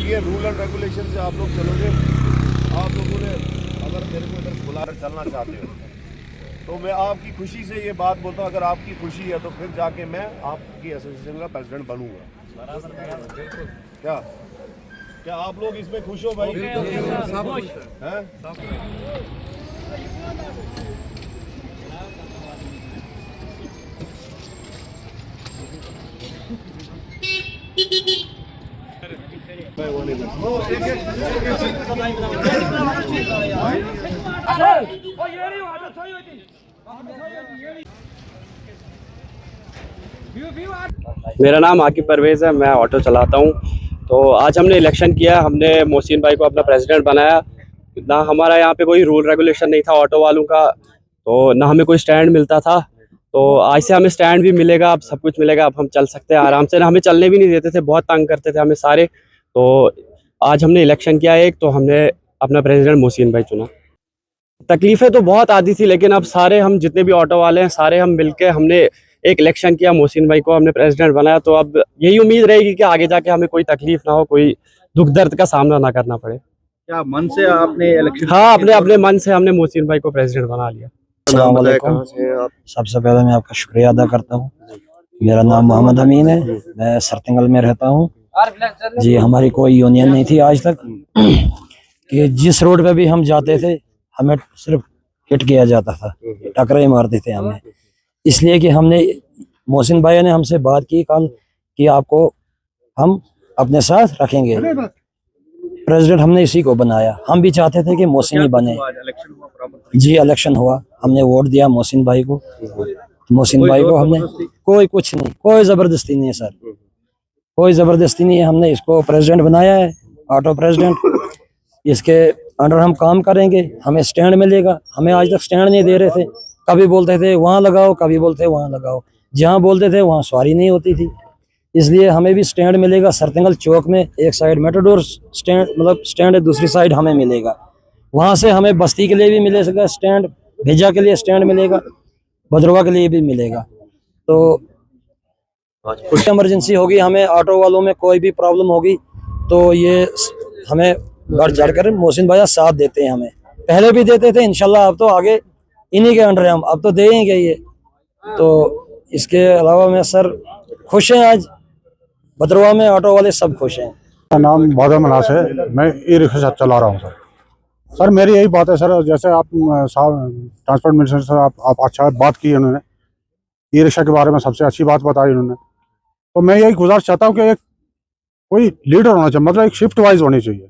देखिए rule and regulation से आप लोग चलोगे। आप लोगों ने अगर मेरे को इधर बुलाकर चलना चाहते हो तो मैं आपकी खुशी से ये बात बोलता हूँ, अगर आपकी खुशी है तो फिर जाके मैं आपकी एसोसिएशन का प्रेसिडेंट बनूंगा। क्या क्या आप लोग इसमें खुश हो भाई? हैं? मेरा नाम आकिब परवेज़ है, मैं ऑटो चलाता हूँ। तो आज हमने इलेक्शन किया, हमने मोहसिन भाई को अपना प्रेसिडेंट बनाया। ना हमारा यहाँ पे कोई रूल रेगुलेशन नहीं था ऑटो वालों का, तो ना हमें कोई स्टैंड मिलता था। तो आज से हमें स्टैंड भी मिलेगा, अब सब कुछ मिलेगा, अब हम चल सकते हैं आराम से। ना हमें चलने भी नहीं देते थे, बहुत तंग करते थे हमें सारे। तो आज हमने इलेक्शन किया एक, तो हमने अपना प्रेसिडेंट मोहसिन भाई चुना। तकलीफ़ें तो बहुत आती थी, लेकिन अब सारे हम जितने भी ऑटो वाले हैं सारे हम मिलके हमने एक इलेक्शन किया, मोहसिन भाई को हमने प्रेसिडेंट बनाया। तो अब यही उम्मीद रहेगी कि आगे जाके हमें कोई तकलीफ ना हो, कोई दुख दर्द का सामना ना करना पड़े। क्या मन से आपने इलेक्शन? हाँ, अपने मन से हमने मोहसिन भाई को प्रेसिडेंट बना लिया। अस्सलाम वालेकुम। सबसे पहले मैं आपका शुक्रिया अदा करता हूँ। मेरा नाम मोहम्मद अमीन है, मैं सरतिंगल में रहता हूँ जी। हमारी कोई यूनियन नहीं थी आज तक कि जिस रोड पे भी हम जाते थे हमें सिर्फ हिट किया जाता था, टकरे मारते थे हमें। इसलिए कि हमने मोहसिन भाई ने हमसे बात की कल कि आपको हम अपने साथ रखेंगे, प्रेसिडेंट हमने इसी को बनाया। हम भी चाहते थे कि मोहसिन ही बने जी। इलेक्शन हुआ, हमने वोट दिया मोहसिन भाई को। मोहसिन भाई को हमने कोई कुछ नहीं, कोई जबरदस्ती नहीं है सर, कोई जबरदस्ती नहीं है। हमने इसको प्रेसिडेंट बनाया है, ऑटो प्रेसिडेंट। इसके अंडर हम काम करेंगे, हमें स्टैंड मिलेगा। हमें आज तक स्टैंड नहीं दे रहे थे, कभी बोलते थे वहाँ लगाओ, कभी बोलते वहाँ लगाओ। जहाँ बोलते थे वहाँ सवारी नहीं होती थी, इसलिए हमें भी स्टैंड मिलेगा। सरतिंगल चौक में एक साइड मेटाडोर स्टैंड, मतलब स्टैंड है, दूसरी साइड हमें मिलेगा। वहाँ से हमें बस्ती के लिए भी मिलेगा स्टैंड, भेजा के लिए स्टैंड मिलेगा, भद्रवा के लिए भी मिलेगा। तो कुछ इमरजेंसी होगी, हमें ऑटो वालों में कोई भी प्रॉब्लम होगी तो ये हमें बढ़ चढ़ कर मोहसिन भाई साथ देते हैं। हमें पहले भी देते थे, इंशाल्लाह अब तो आगे इन्हीं के अंडर हम अब तो देंगे ये। तो इसके अलावा मैं सर खुश हैं, आज भद्रवा में ऑटो वाले सब खुश हैं। मेरा नाम बादल मनास है, मैं ई रिक्शा चला रहा हूँ सर। सर मेरी यही बात है सर, जैसे आप ट्रांसपोर्ट मिनिस्टर से आप अच्छा बात की उन्होंने, ई रिक्शा के बारे में सबसे अच्छी बात बताई उन्होंने। तो मैं यही गुजारिश चाहता हूँ कि एक कोई लीडर होना चाहिए, मतलब एक शिफ्ट वाइज होनी चाहिए।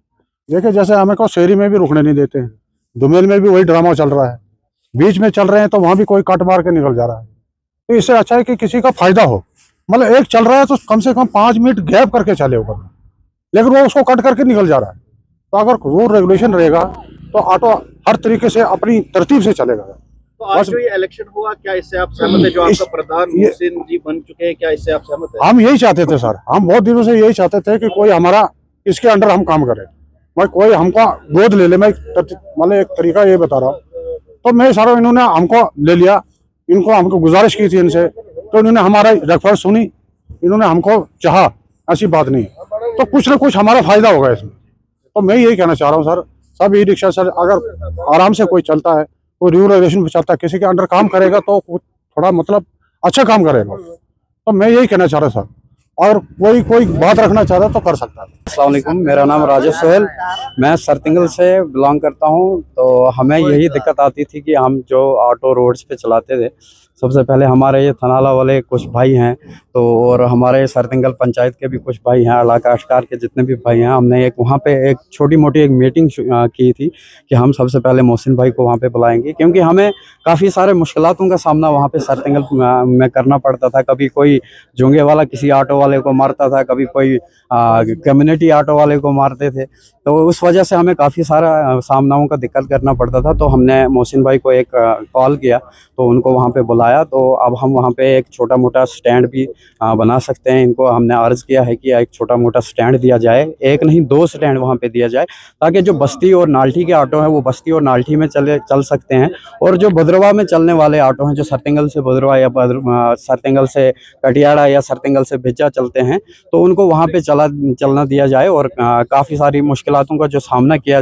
देखिए जैसे हमें को शहरी में भी रुकने नहीं देते हैं, दुमेल में भी वही ड्रामा चल रहा है, बीच में चल रहे हैं तो वहाँ भी कोई कट मार के निकल जा रहा है। तो इससे अच्छा है कि किसी का फायदा हो, मतलब एक चल रहा है तो कम से कम 5 मिनट गैप करके चले ऊपर, लेकिन वो उसको कट करके निकल जा रहा है। तो अगर रूल रेगुलेशन रहेगा तो ऑटो हर तरीके से अपनी तरतीब से चलेगा। तो आज जो ये इलेक्शन हुआ, क्या इससे आप सहमत है? जो आपका प्रधान मोहसिन जी बन चुके हैं, क्या इससे आप सहमत है? हम यही चाहते थे सर, हम बहुत दिनों से यही चाहते थे कि कोई हमारा इसके अंडर हम काम करे, मैं कोई हमको गोद ले ले। मैं मतलब एक तरीका ये बता रहा हूँ। तो मैं सारा इन्होंने हमको ले लिया, हमको गुजारिश की थी इनसे, तो इन्होंने हमारा रेफरेंस सुनी, इन्होंने हमको चाहा, ऐसी बात नहीं। तो कुछ ना कुछ हमारा फायदा होगा इसमें। तो मैं यही कहना चाह रहा हूँ सर, सब ई रिक्शा सर अगर आराम से कोई चलता है, कोई रूल रेगुलेशन पे चलता है, किसी के अंडर काम करेगा तो थोड़ा मतलब अच्छा काम करेगा। तो मैं यही कहना चाह रहा सर, और कोई बात रखना चाहता तो कर सकता है। अस्सलाम वालेकुम, मेरा नाम राजेश सोहेल, मैं सरतिंगल से बिलोंग करता हूँ। तो हमें यही दिक्कत आती थी कि हम जो ऑटो रोड्स पे चलाते थे, सबसे पहले हमारे ये थनाला वाले कुछ भाई हैं, तो और हमारे सरतिंगल पंचायत के भी कुछ भाई हैं, इलाका अशकार के जितने भी भाई हैं, हमने एक वहाँ पे एक छोटी मोटी एक मीटिंग की थी कि हम सबसे पहले मोहसिन भाई को वहाँ पे बुलाएंगे, क्योंकि हमें काफ़ी सारे मुश्किलातों का सामना वहाँ पे सरतिंगल में करना पड़ता था। कभी कोई जोंगे वाला किसी ऑटो वाले को मारता था, कभी कोई कम्युनिटी ऑटो वाले को मारते थे। तो उस वजह से हमें काफ़ी सारा सामनाओं का दिक्कत करना पड़ता था। तो हमने मोहसिन भाई को एक कॉल किया, तो उनको वहाँ पे बुलाया। बुलाया, तो अब हम वहाँ पे एक छोटा मोटा स्टैंड भी बना सकते हैं। इनको हमने अर्ज़ किया है कि एक छोटा मोटा स्टैंड दिया जाए, एक नहीं 2 स्टैंड वहाँ पे दिया जाए, ताकि जो बस्ती और नाल्ठी के ऑटो हैं वो बस्ती और नाल्ठी में चल सकते हैं, और जो भद्रवाह में चलने वाले ऑटो हैं, जो सरतिंगल से भद्रवाह या सरतिंगल से कटियाड़ा या सरतिंगल से भिज्जा चलते हैं, तो उनको वहाँ पे चलना दिया जाए। और काफ़ी सारी मुश्किलातों का जो सामना किया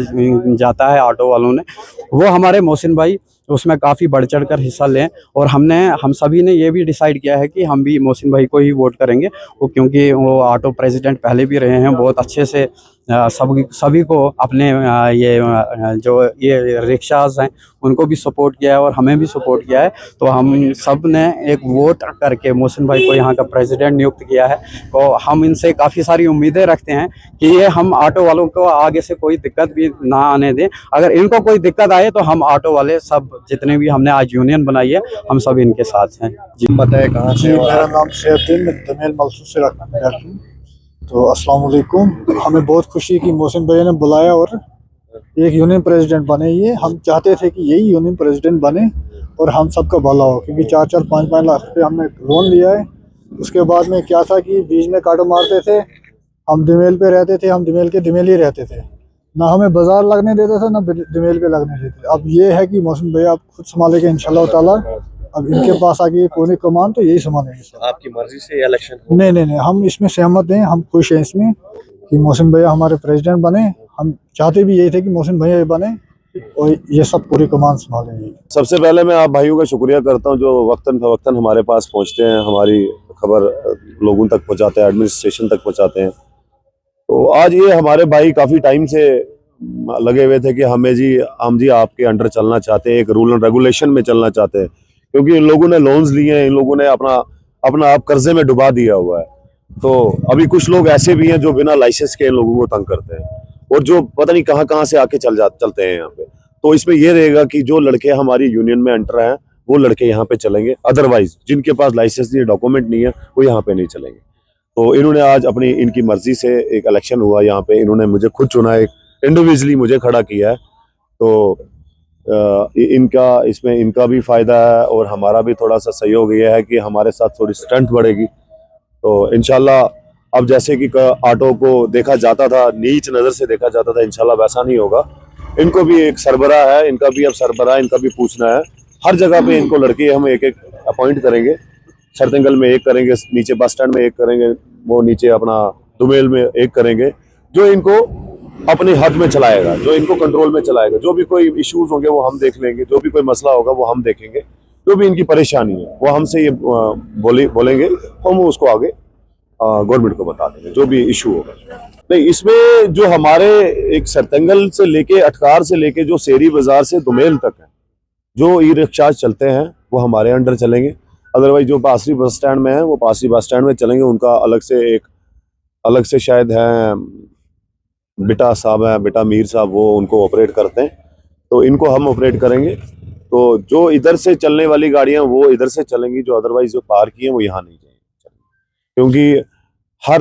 जाता है ऑटो वालों ने, वो हमारे मोहसिन भाई उसमें काफ़ी बढ़ चढ़ कर हिस्सा लें। और हम सभी ने ये भी डिसाइड किया है कि हम भी मोहसिन भाई को ही वोट करेंगे, वो क्योंकि वो ऑटो प्रेसिडेंट पहले भी रहे हैं, बहुत अच्छे से सभी को अपने जो ये रिक्शाज हैं उनको भी सपोर्ट किया है और हमें भी सपोर्ट किया है। तो हम सब ने एक वोट करके मोहसिन भाई को यहाँ का प्रेसिडेंट नियुक्त किया है। तो हम इनसे काफ़ी सारी उम्मीदें रखते हैं कि ये हम ऑटो वालों को आगे से कोई दिक्कत भी ना आने दें। अगर इनको कोई दिक्कत आए तो हम ऑटो वाले सब जितने भी हमने आज यूनियन बनाई है, हम सब इनके साथ हैं। जी बताए कहाँ जी, से? मेरा नाम सैफुद्दीन, मैं दमेल मलसूस से रहता हूँ। तो अस्सलाम वालेकुम। हमें बहुत खुशी कि मोहसिन भाई ने बुलाया और एक यूनियन प्रेसिडेंट बने। ये हम चाहते थे कि यही यूनियन प्रेसिडेंट बने और हम सबका भला हो, क्योंकि 4-4, 5-5 लाख रुपये हमने लोन लिया है। उसके बाद में क्या था कि बीच में काटो मारते थे, हम दमेल पे रहते थे, हम दमेल के दमेल ही रहते थे, ना हमें बाजार लगने देते थे ना दमेल पे लगने देते। अब ये है कि मोहसिन भाई आप खुद संभालेंगे इंशाल्लाह ताला। अब इनके पास आगे पूरी कमान तो यही संभालेंगे। आपकी मर्जी से इलेक्शन? नहीं, हम इसमें सहमत हैं, हम खुश हैं इसमें कि मोहसिन भैया हमारे प्रेसिडेंट बने। हम चाहते भी यही थे कि मोहसिन भैया बने और ये सब पूरी कमान संभालेंगे। सबसे पहले मैं आप भाइयों का शुक्रिया करता हूँ जो वक्तन फवक्तन हमारे पास पहुँचते हैं, हमारी खबर लोगों तक पहुँचाते हैं, एडमिनिस्ट्रेशन तक पहुँचाते हैं। तो आज ये हमारे भाई काफ़ी टाइम से लगे हुए थे कि हम जी आपके अंडर चलना चाहते हैं, एक रूल एंड रेगुलेशन में चलना चाहते हैं, क्योंकि इन लोगों ने लोन्स लिए हैं, इन लोगों ने अपना आप कर्जे में डुबा दिया हुआ है। तो अभी कुछ लोग ऐसे भी हैं जो बिना लाइसेंस के इन लोगों को तंग करते हैं और जो पता नहीं कहाँ से आके चलते हैं यहाँ पे। तो इसमें यह रहेगा कि जो लड़के हमारी यूनियन में एंटर हैं वो लड़के यहाँ पे चलेंगे, अदरवाइज जिनके पास लाइसेंस नहीं, डॉक्यूमेंट नहीं है, वो यहाँ पे नहीं चलेंगे। तो इन्होंने आज इनकी मर्जी से एक इलेक्शन हुआ यहाँ पे, इन्होंने मुझे खुद चुना, एक इंडिविजुअली मुझे खड़ा किया है। तो इसमें इनका भी फायदा है और हमारा भी थोड़ा सा सहयोग ये है कि हमारे साथ थोड़ी स्ट्रेंथ बढ़ेगी। तो इंशाल्लाह अब जैसे कि ऑटो को देखा जाता था, नीच नज़र से देखा जाता था, इंशाल्लाह वैसा नहीं होगा। इनको भी एक सरबराह है, इनका भी अब सरबराह, इनका भी पूछना है। हर जगह पे इनको लड़के हम एक अपॉइंट करेंगे। सरतिंगल में एक करेंगे, नीचे बस स्टैंड में एक करेंगे, वो नीचे अपना दुमेल में एक करेंगे, जो इनको अपने हद में चलाएगा, जो इनको कंट्रोल में चलाएगा। जो भी कोई इश्यूज होंगे वो हम देख लेंगे, जो भी कोई मसला होगा वो हम देखेंगे, जो भी इनकी परेशानी है वो हमसे ये बोलेंगे, हम उसको आगे गवर्नमेंट को बता देंगे, जो भी इशू होगा। नहीं, इसमें जो हमारे एक सरतिंगल से लेके अटकार से लेके जो सेरी बाजार से दुमेल तक है, जो ई रिक्शा चलते हैं वो हमारे अंडर चलेंगे। अदरवाइज जो पासरी बस स्टैंड में है वो पासरी बस स्टैंड में चलेंगे। उनका अलग से शायद है बेटा साहब है, बेटा मीर साहब, वो उनको ऑपरेट करते हैं। तो इनको हम ऑपरेट करेंगे। तो जो इधर से चलने वाली गाड़ियां वो इधर से चलेंगी, जो अदरवाइज जो पार की हैं वो यहाँ नहीं जाएंगी, क्योंकि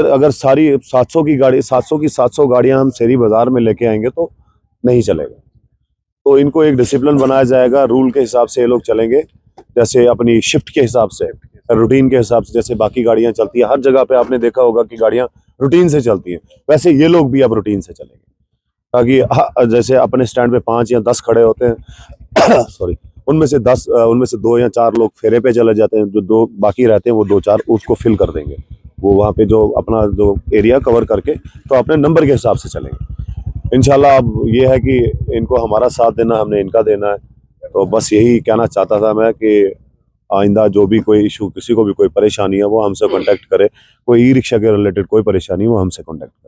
अगर सारी 700 की 700 गाड़ियां हम शेरी बाजार में लेके आएंगे तो नहीं चलेगा। तो इनको एक डिसिप्लिन बनाया जाएगा, रूल के हिसाब से ये लोग चलेंगे, जैसे अपनी शिफ्ट के हिसाब से, रूटीन के हिसाब से, जैसे बाकी गाड़ियां चलती है। हर जगह पे आपने देखा होगा कि गाड़ियां रूटीन से चलती हैं, वैसे ये लोग भी अब रूटीन से चलेंगे, ताकि जैसे अपने स्टैंड पे 5 या 10 खड़े होते हैं सॉरी, उनमें से 2 या 4 लोग फेरे पे चले जाते हैं, जो 2 बाकी रहते हैं वो 2-4 उसको फिल कर देंगे। वो वहाँ पे जो अपना जो एरिया कवर करके तो अपने नंबर के हिसाब से चलेंगे इंशाल्लाह। अब ये है कि इनको हमारा साथ देना, हमने इनका देना है। तो बस यही कहना चाहता था मैं कि आइंदा जो भी कोई इशू, किसी को भी कोई परेशानी है वो हमसे कांटेक्ट करे। कोई ई रिक्शा के रिलेटेड कोई परेशानी वो हमसे कांटेक्ट करे।